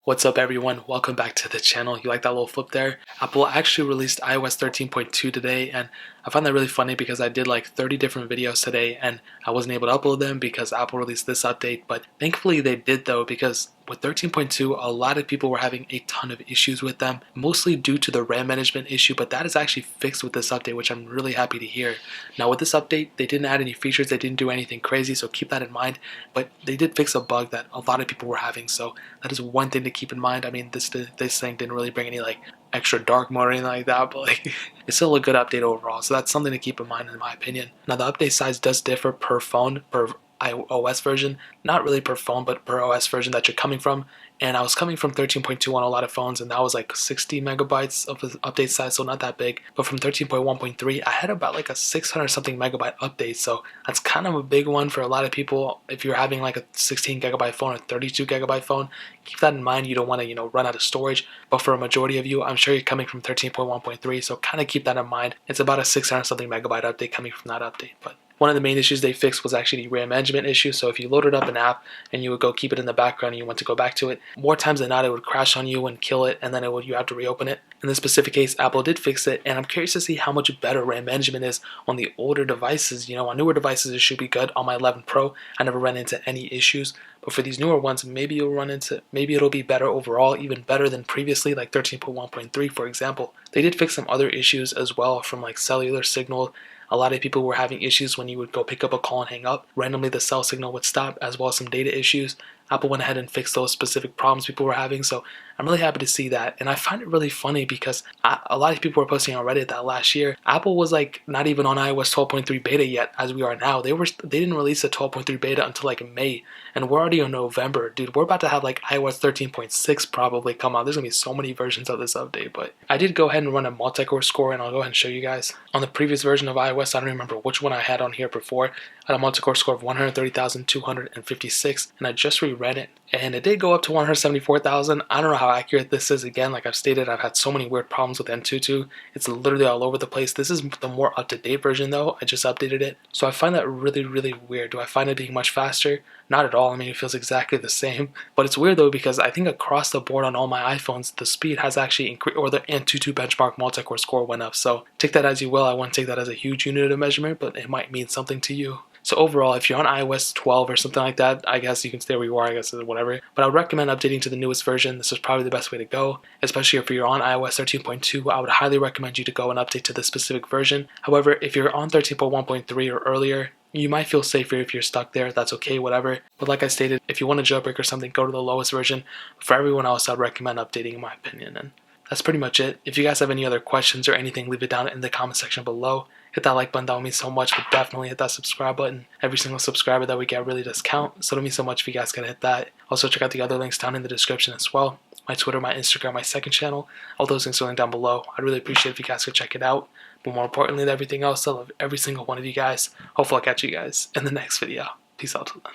What's up everyone, welcome back to the channel. You like that little flip there? Apple actually released iOS 13.2 today, and I find that really funny because I did like 30 different videos today and I wasn't able to upload them because Apple released this update, but thankfully they did though, because with 13.2 a lot of people were having a ton of issues with them, mostly due to the RAM management issue, but that is actually fixed with this update, which I'm really happy to hear. Now with this update, they didn't add any features, they didn't do anything crazy, so keep that in mind, but they did fix a bug that a lot of people were having, so that is one thing to keep in mind. I mean, this thing didn't really bring any like extra dark mode or anything like that, but like it's still a good update overall, so that's something to keep in mind in my opinion. Now the update size does differ per phone, per iOS version, not really per phone but per OS version that you're coming from, and I was coming from 13.2 on a lot of phones and that was like 60 megabytes of the update size, so not that big. But from 13.1.3 I had about like a 600 something megabyte update, so that's kind of a big one for a lot of people. If you're having like a 16 gigabyte phone or 32 gigabyte phone, keep that in mind. You don't want to run out of storage, but for a majority of you, I'm sure you're coming from 13.1.3, so kind of keep that in mind. It's about a 600 something megabyte update coming from that update. But one of the main issues they fixed was actually the RAM management issue. So if you loaded up an app and you would go keep it in the background and you want to go back to it, more times than not it would crash on you and kill it, and then you have to reopen it. In this specific case, Apple did fix it, and I'm curious to see how much better RAM management is on the older devices. On newer devices it should be good. On my 11 Pro, I never ran into any issues. But for these newer ones, maybe it'll be better overall, even better than previously, like 13.1.3 for example. They did fix some other issues as well, from like cellular signal. A lot of people were having issues when you would go pick up a call and hang up. Randomly the cell signal would stop, as well as some data issues. Apple went ahead and fixed those specific problems people were having, so I'm really happy to see that. And I find it really funny because a lot of people were posting on Reddit that last year Apple was like not even on iOS 12.3 beta yet, as we are now. They didn't release a 12.3 beta until like May, and we're already in November. Dude, we're about to have like iOS 13.6 probably come out. There's gonna be so many versions of this update. But I did go ahead and run a multi-core score, and I'll go ahead and show you guys. On the previous version of iOS, I don't remember which one I had on here before. I had a multi-core score of 130,256, and I just reread it, and it did go up to 174,000. I don't know how accurate this is. Again, like I've stated, I've had so many weird problems with Antutu. It's literally all over the place. This is the more up-to-date version though. I just updated it, so I find that really, really weird. Do I find it being much faster? Not at all. I mean, it feels exactly the same, but it's weird though, because I think across the board on all my iPhones, the speed has actually increased, or the Antutu benchmark multi-core score went up. So take that as you will. I wouldn't take that as a huge unit of measurement, but it might mean something to you. So overall, if you're on iOS 12 or something like that, I guess you can stay where you are, I guess, whatever. But I would recommend updating to the newest version. This is probably the best way to go, especially if you're on iOS 13.2. I would highly recommend you to go and update to the specific version. However, if you're on 13.1.3 or earlier, you might feel safer if you're stuck there. That's okay, whatever. But like I stated, if you want to jailbreak or something, go to the lowest version. For everyone else, I'd recommend updating in my opinion. And that's pretty much it. If you guys have any other questions or anything, leave it down in the comment section below. Hit that like button, that would mean so much, but definitely hit that subscribe button. Every single subscriber that we get really does count, so it would mean so much if you guys could hit that. Also check out the other links down in the description as well. My Twitter, my Instagram, my second channel, all those links are linked down below. I'd really appreciate it if you guys could check it out. But more importantly than everything else, I love every single one of you guys. Hopefully I'll catch you guys in the next video. Peace out till then.